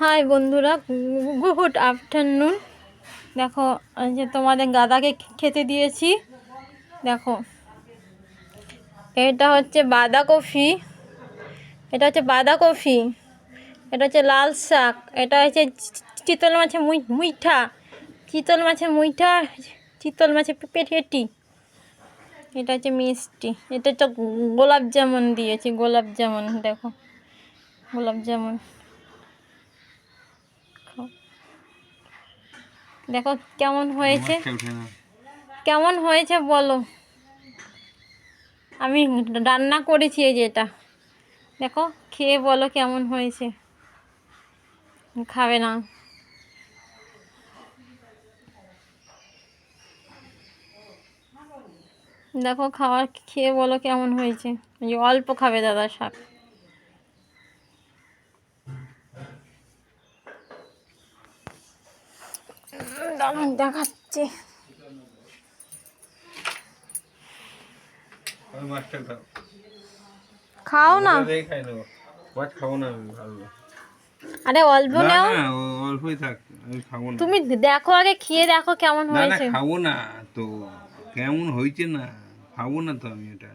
High বন্ধুরা, good afternoon. দেখো যে তোমাদের গাদাকে খেতে দিয়েছি। দেখো এটা হচ্ছে বাঁধাকপি, এটা হচ্ছে বাঁধাকপি, এটা হচ্ছে লাল শাক, এটা হচ্ছে চিতল মাছের মুইঠা, চিতল মাছের মুইঠা, চিতল মাছের পেটি, এটা হচ্ছে মিষ্টি, এটা হচ্ছে গোলাপ জামুন দিয়েছি, গোলাপ জামুন। দেখো গোলাপ জামুন, দেখো কেমন হয়েছে, কেমন হয়েছে বলো। আমি রান্না করেছি এই যে এটা, দেখো খেয়ে বলো কেমন হয়েছে। খাবে না? দেখো খাবার খেয়ে বলো কেমন হয়েছে। যে অল্প খাবে দাদা শাক। দাঁড়ান দেখাচ্ছি। খাও না, আরে অল্প নাও, অল্পই থাক, আমি খাবো না। তুমি দেখো আগে খেয়ে দেখো কেমন না না হয়েছে। খাবো না তো, কেমন হয়েছে না খাবো না তো আমি। এটা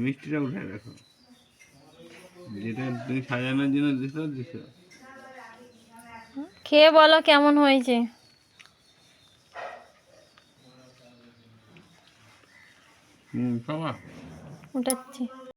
মিষ্টিটা উঠে রাখো, যেটা তুমি সাজানোর জন্য দিছো। খেয়ে বলো কেমন হয়েছে। বাবা উঠাচ্ছি।